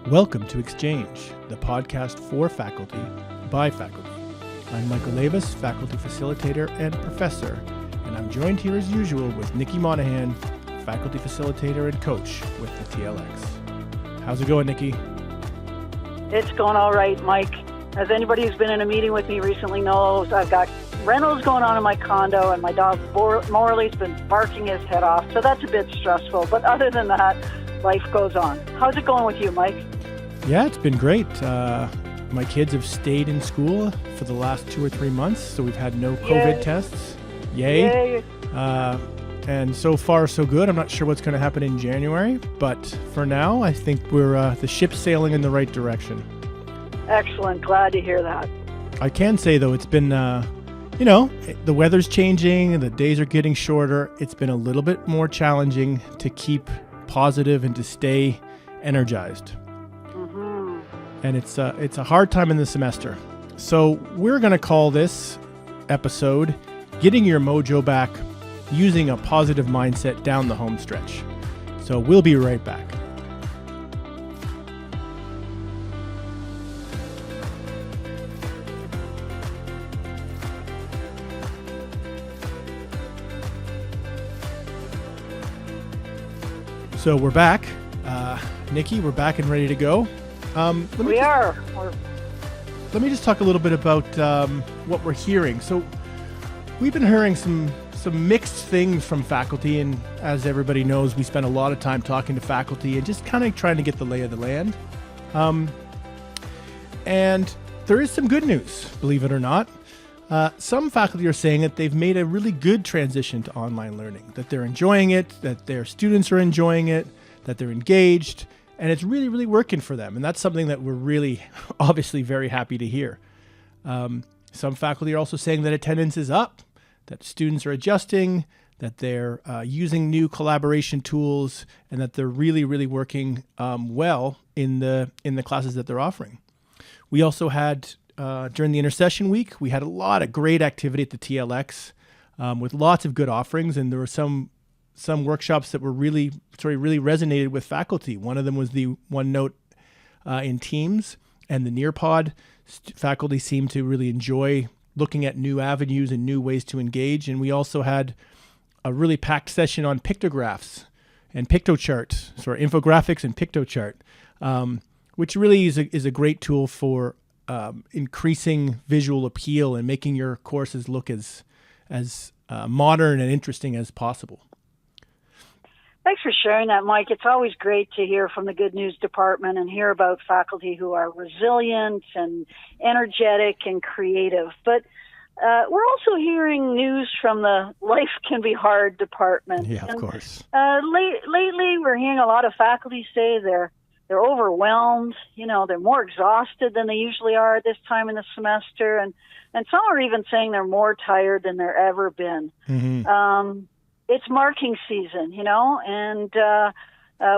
Welcome to XChange, the podcast for faculty, by faculty. I'm Michael Avis, faculty facilitator and professor, and I'm joined here as usual with Nicki Monahan, faculty facilitator and coach with the TLX. How's it going, Nicki? It's going all right, Mike. As anybody who's been in a meeting with me recently knows, I've got rentals going on in my condo, and my dog Morley's been barking his head off, so that's a bit stressful. But other than that, life goes on. How's it going with you, Mike? Yeah, it's been great. My kids have stayed in school for the last 2 or 3 months, so we've had no COVID tests. Yay. And so far, so good. I'm not sure what's going to happen in January, but for now, I think we're the ship's sailing in the right direction. Excellent. Glad to hear that. I can say, though, it's been, the weather's changing and the days are getting shorter. It's been a little bit more challenging to keep positive and to stay energized. And it's a hard time in the semester. So we're going to call this episode Getting Your Mojo Back Using a Positive Mindset Down the Homestretch. So we'll be right back. So we're back. Nicki, we're back and ready to go. Let me just talk a little bit about what we're hearing. So we've been hearing some mixed things from faculty, and as everybody knows, we spend a lot of time talking to faculty and just kind of trying to get the lay of the land. And there is some good news, believe it or not. Some faculty are saying that they've made a really good transition to online learning, that they're enjoying it, that their students are enjoying it, that they're engaged, and it's really, really working for them. And that's something that we're really, obviously, very happy to hear. Some faculty are also saying that attendance is up, that students are adjusting, that they're using new collaboration tools, and that they're really, really working well in the classes that they're offering. We also had, during the intercession week, we had a lot of great activity at the TLX with lots of good offerings, and there were some workshops that were really resonated with faculty. One of them was the OneNote in Teams and the Nearpod. Faculty seemed to really enjoy looking at new avenues and new ways to engage. And we also had a really packed session on pictographs and pictochart, infographics and pictochart, which really is a great tool for increasing visual appeal and making your courses look as modern and interesting as possible. Thanks for sharing that, Mike. It's always great to hear from the Good News Department and hear about faculty who are resilient and energetic and creative. But we're also hearing news from the Life Can Be Hard department. Yeah, of course. Lately, we're hearing a lot of faculty say they're overwhelmed. They're more exhausted than they usually are at this time in the semester, and some are even saying they're more tired than they've ever been. Mm-hmm. It's marking season, and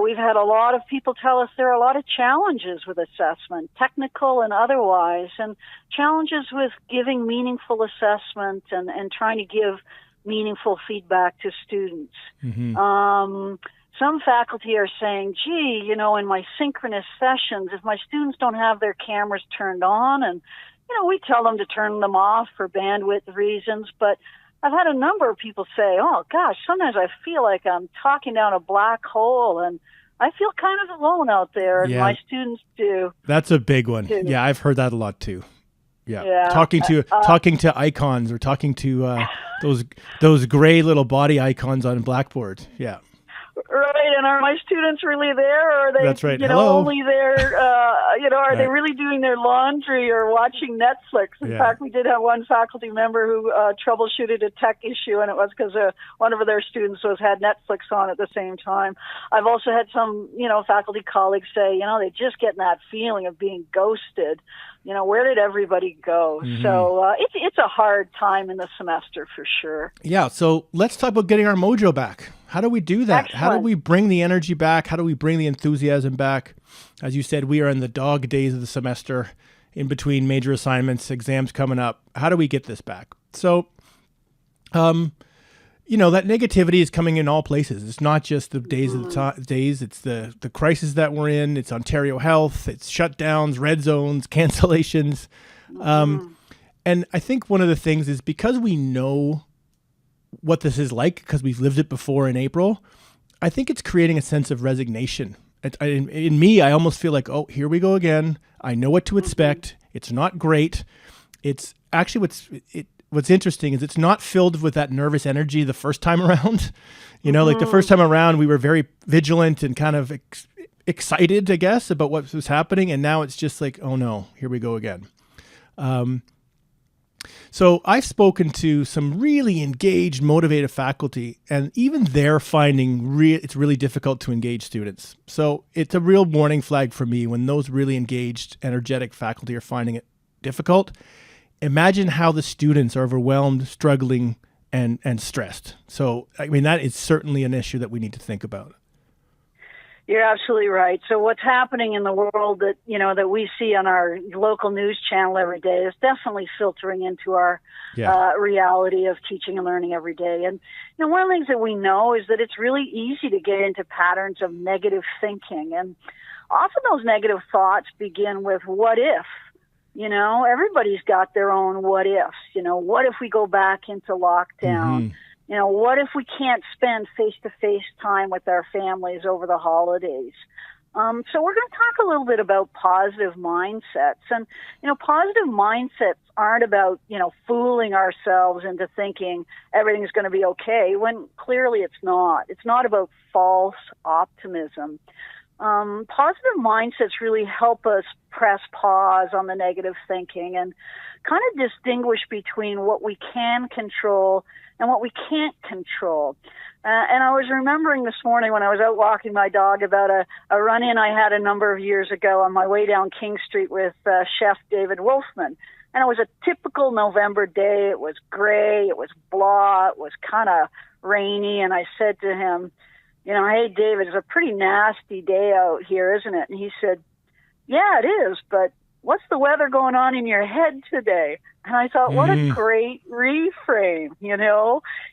we've had a lot of people tell us there are a lot of challenges with assessment, technical and otherwise, and challenges with giving meaningful assessment and trying to give meaningful feedback to students. Mm-hmm. Some faculty are saying, gee, in my synchronous sessions, if my students don't have their cameras turned on, and, we tell them to turn them off for bandwidth reasons, but I've had a number of people say, oh, gosh, sometimes I feel like I'm talking down a black hole, and I feel kind of alone out there, and my students do. That's a big one. Too. Yeah, I've heard that a lot, too. Yeah. Talking to icons or talking to those gray little body icons on Blackboard. Yeah. Right, and are my students really there, or are they, That's right. only there, are they really doing their laundry or watching Netflix? In fact, we did have one faculty member who troubleshooted a tech issue, and it was because one of their students had Netflix on at the same time. I've also had some, faculty colleagues say, they just get that feeling of being ghosted. Where did everybody go? Mm-hmm. So it's a hard time in the semester for sure. Yeah, so let's talk about getting our mojo back. How do we do that? Excellent. How do we bring the energy back? How do we bring the enthusiasm back? As you said, we are in the dog days of the semester, in between major assignments, exams coming up. How do we get this back? So that negativity is coming in all places. It's not just the days of the days. It's the crisis that we're in. It's Ontario Health. It's shutdowns, red zones, cancellations. And I think one of the things is because we know what this is like, because we've lived it before in April, I think it's creating a sense of resignation. In me, I almost feel like, oh, here we go again. I know what to expect. It's not great. It's actually what's interesting is it's not filled with that nervous energy the first time around. Like the first time around, we were very vigilant and kind of excited, I guess, about what was happening. And now it's just like, oh no, here we go again. So I've spoken to some really engaged, motivated faculty, and even they're finding it's really difficult to engage students. So it's a real warning flag for me when those really engaged, energetic faculty are finding it difficult. Imagine how the students are overwhelmed, struggling, and stressed. So, I mean, that is certainly an issue that we need to think about. You're absolutely right. So what's happening in the world that we see on our local news channel every day is definitely filtering into our reality of teaching and learning every day. And one of the things that we know is that it's really easy to get into patterns of negative thinking. And often those negative thoughts begin with what if. Everybody's got their own what ifs. What if we go back into lockdown? What if we can't spend face-to-face time with our families over the holidays? So we're going to talk a little bit about positive mindsets. And, positive mindsets aren't about, fooling ourselves into thinking everything's going to be okay when clearly it's not. It's not about false optimism. Positive mindsets really help us press pause on the negative thinking and kind of distinguish between what we can control and what we can't control. And I was remembering this morning when I was out walking my dog about a run-in I had a number of years ago on my way down King Street with Chef David Wolfman. And it was a typical November day. It was gray. It was blah. It was kind of rainy. And I said to him, hey, David, it's a pretty nasty day out here, isn't it? And he said, yeah, it is, but what's the weather going on in your head today? And I thought, what a great reframe,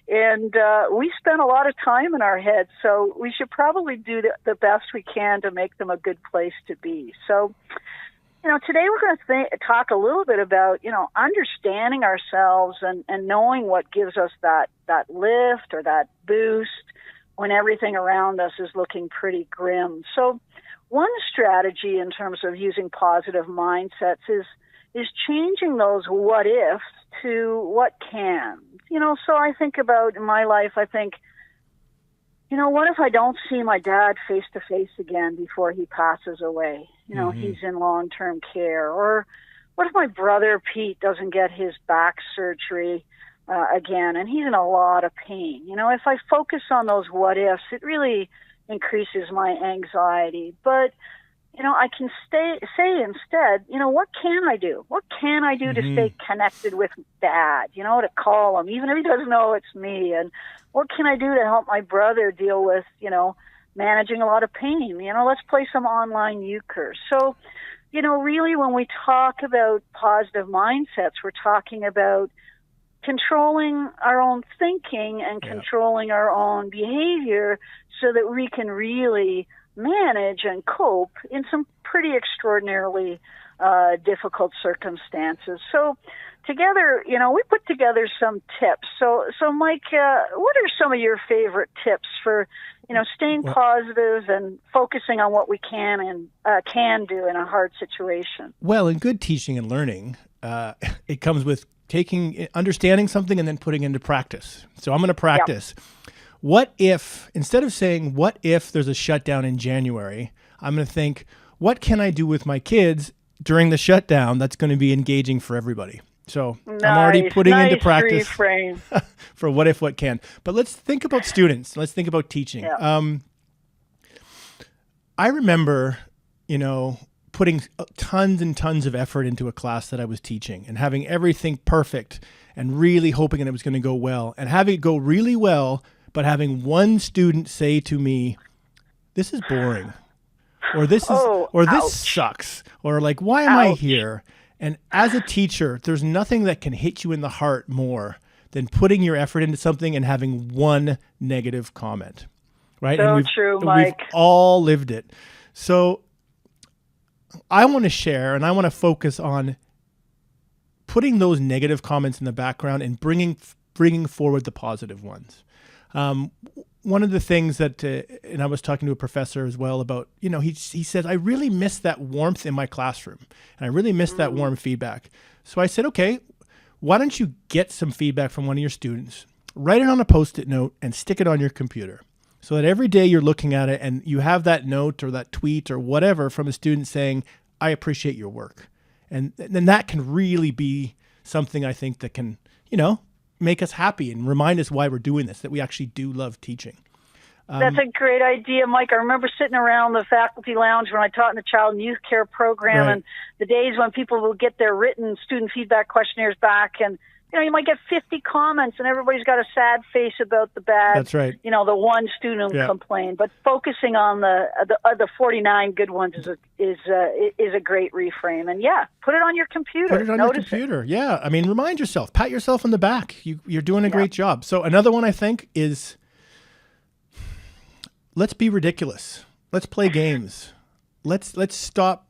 And we spend a lot of time in our heads, so we should probably do the best we can to make them a good place to be. So, today we're going to talk a little bit about, understanding ourselves and knowing what gives us that lift or that boost when everything around us is looking pretty grim. So one strategy in terms of using positive mindsets is changing those what ifs to what can. So I think about in my life, what if I don't see my dad face to face again before he passes away? He's in long-term care. Or what if my brother Pete doesn't get his back surgery again, and he's in a lot of pain? If I focus on those what ifs, it really increases my anxiety. But, I can say instead, what can I do? What can I do to stay connected with Dad, to call him, even if he doesn't know it's me? And what can I do to help my brother deal with, managing a lot of pain? Let's play some online euchre. So, really when we talk about positive mindsets, we're talking about controlling our own thinking and controlling our own behavior so that we can really manage and cope in some pretty extraordinarily difficult circumstances. So together, we put together some tips. So Mike, what are some of your favorite tips for, staying positive and focusing on what we can do in a hard situation? Well, in good teaching and learning, it comes with understanding something and then putting into practice. So I'm going to practice. Yep. What if, instead of saying, what if there's a shutdown in January, I'm going to think, what can I do with my kids during the shutdown that's going to be engaging for everybody? So I'm already putting into practice for what if, what can. But let's think about students. Let's think about teaching. Yeah. I remember, putting tons and tons of effort into a class that I was teaching and having everything perfect and really hoping that it was going to go well and having it go really well, but having one student say to me, this is boring, or this sucks, or like, why am I here? And as a teacher, there's nothing that can hit you in the heart more than putting your effort into something and having one negative comment, right? So true, Mike. We've all lived it. So I want to share, and I want to focus on putting those negative comments in the background and bringing forward the positive ones. One of the things that, and I was talking to a professor as well about, he says, I really miss that warmth in my classroom, and I really miss that warm feedback. So I said, okay, why don't you get some feedback from one of your students, write it on a Post-it note and stick it on your computer so that every day you're looking at it and you have that note or that tweet or whatever from a student saying, I appreciate your work. And then that can really be something I think that can, make us happy and remind us why we're doing this, that we actually do love teaching. That's a great idea, Mike. I remember sitting around the faculty lounge when I taught in the child and youth care program, Right. and the days when people will get their written student feedback questionnaires back, and you might get 50 comments, and everybody's got a sad face about the bad. That's right. The one student Yeah. complained, but focusing on the 49 good ones is a great reframe. And put it on your computer. Put it on your computer. Yeah. I mean, remind yourself, pat yourself on the back. You're doing a great job. So another one I think is, let's be ridiculous. Let's play games. Let's stop.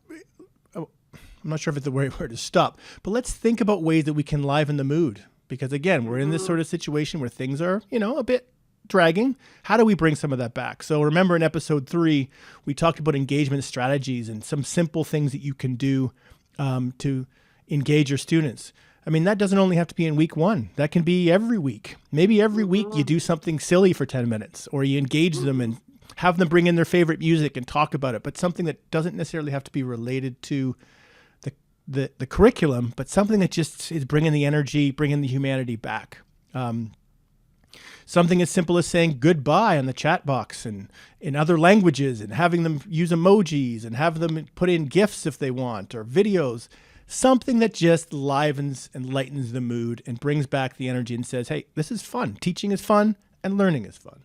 I'm not sure if it's the right word to stop, but let's think about ways that we can liven the mood. Because again, we're in this sort of situation where things are, a bit dragging. How do we bring some of that back? So remember in episode 3, we talked about engagement strategies and some simple things that you can do to engage your students. I mean, that doesn't only have to be in week 1. That can be every week. Maybe every week you do something silly for 10 minutes, or you engage them and have them bring in their favorite music and talk about it, but something that doesn't necessarily have to be related to the curriculum, but something that just is bringing the energy, bringing the humanity back. Something as simple as saying goodbye on the chat box and in other languages, and having them use emojis and have them put in GIFs if they want, or videos. Something that just livens and lightens the mood and brings back the energy and says, hey, this is fun. Teaching is fun and learning is fun.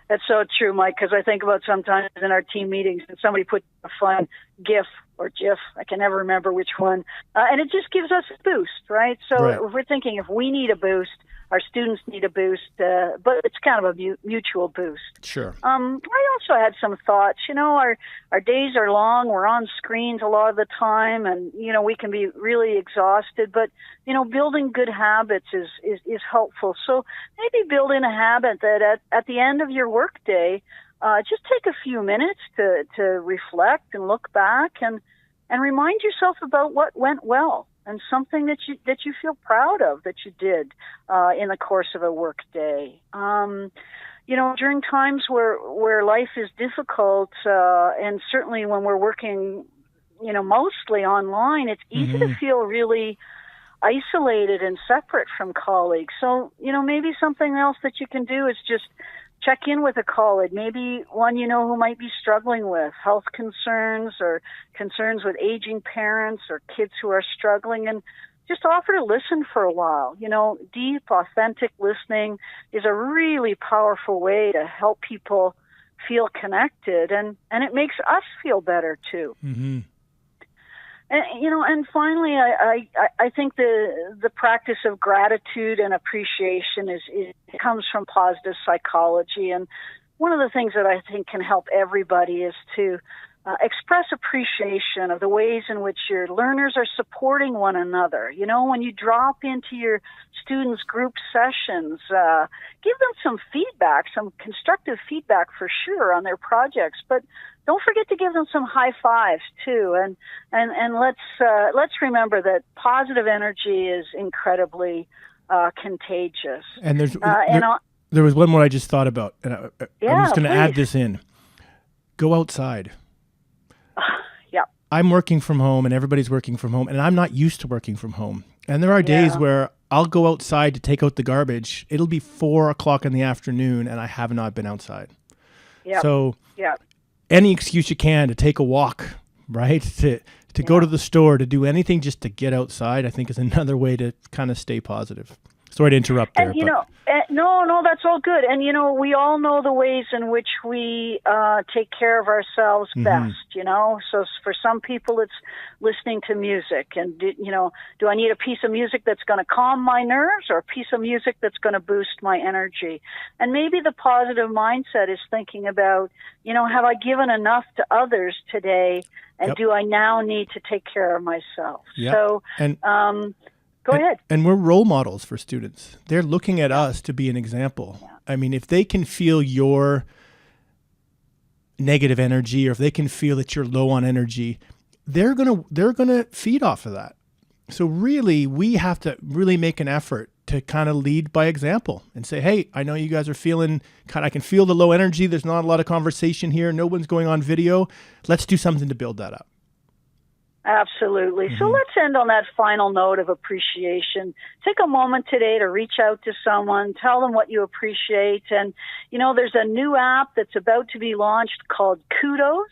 That's so true, Mike, because I think about sometimes in our team meetings and somebody puts a fun GIF or GIF, I can never remember which one, and it just gives us a boost, right? So Right. If we're thinking if we need a boost, our students need a boost, but it's kind of a mutual boost. Sure. I also had some thoughts. Our days are long. We're on screens a lot of the time, and we can be really exhausted. But building good habits is helpful. So maybe build in a habit that at the end of your workday, just take a few minutes to reflect and look back and remind yourself about what went well. And something that you feel proud of that you did in the course of a work day. During times where life is difficult, and certainly when we're working, mostly online, it's easy to feel really isolated and separate from colleagues. So, maybe something else that you can do is just check in with a colleague, maybe one who might be struggling with health concerns or concerns with aging parents or kids who are struggling, and just offer to listen for a while. Deep, authentic listening is a really powerful way to help people feel connected, and it makes us feel better too. Mm-hmm. And finally, I think the practice of gratitude and appreciation comes from positive psychology. And one of the things that I think can help everybody is to express appreciation of the ways in which your learners are supporting one another. When you drop into your students' group sessions, give them some feedback, some constructive feedback for sure on their projects, but don't forget to give them some high fives too. And let's remember that positive energy is incredibly contagious. And there was one more I just thought about, and I'm just going to add this in. Go outside. Yeah. I'm working from home and everybody's working from home, and I'm not used to working from home. And there are days where I'll go outside to take out the garbage. It'll be 4:00 in the afternoon and I have not been outside. Yeah. So any excuse you can to take a walk, right? To go to the store, to do anything just to get outside, I think is another way to kind of stay positive. Sorry to interrupt there. And, no, that's all good. And, we all know the ways in which we take care of ourselves best, So for some people, it's listening to music. And, do I need a piece of music that's going to calm my nerves or a piece of music that's going to boost my energy? And maybe the positive mindset is thinking about, have I given enough to others today? And do I now need to take care of myself? Yep. So, Go ahead. And we're role models for students. They're looking at us to be an example. Yeah. I mean, if they can feel your negative energy, or if they can feel that you're low on energy, they're gonna feed off of that. So really, we have to really make an effort to kind of lead by example and say, hey, I know you guys are feeling I can feel the low energy. There's not a lot of conversation here. No one's going on video. Let's do something to build that up. Absolutely. So let's end on that final note of appreciation. Take a moment today to reach out to someone, tell them what you appreciate. And, there's a new app that's about to be launched called Kudos.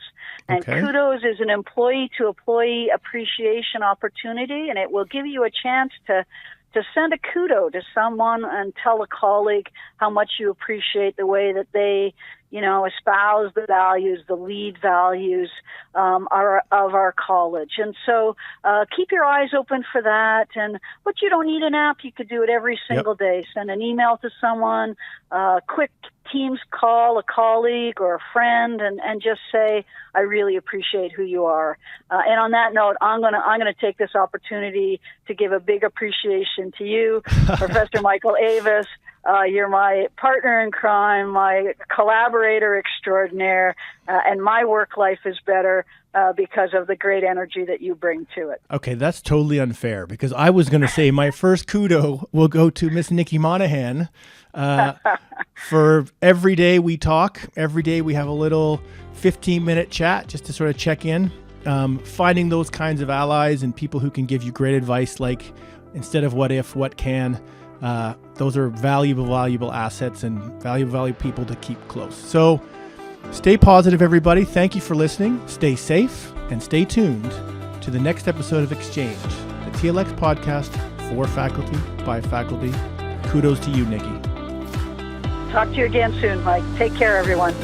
And Kudos is an employee-to-employee appreciation opportunity, and it will give you a chance to send a kudo to someone and tell a colleague how much you appreciate the way that they, espouse the values, the lead values of our college. And so keep your eyes open for that. But you don't need an app. You could do it every single day. Send an email to someone, quick Teams call a colleague or a friend, and just say, I really appreciate who you are. And on that note, I'm gonna take this opportunity to give a big appreciation to you, Professor Michael Avis. You're my partner in crime, my collaborator extraordinaire, and my work life is better because of the great energy that you bring to it. Okay, that's totally unfair, because I was going to say my first kudo will go to Miss Nicki Monahan. For every day we talk, every day we have a little 15-minute chat just to sort of check in, finding those kinds of allies and people who can give you great advice, like instead of what if, what can. Those are valuable assets and valuable people to keep close. So stay positive, everybody. Thank you for listening. Stay safe and stay tuned to the next episode of XChange, the TLX podcast for faculty by faculty. Kudos to you, Nicki. Talk to you again soon, Mike. Take care, everyone.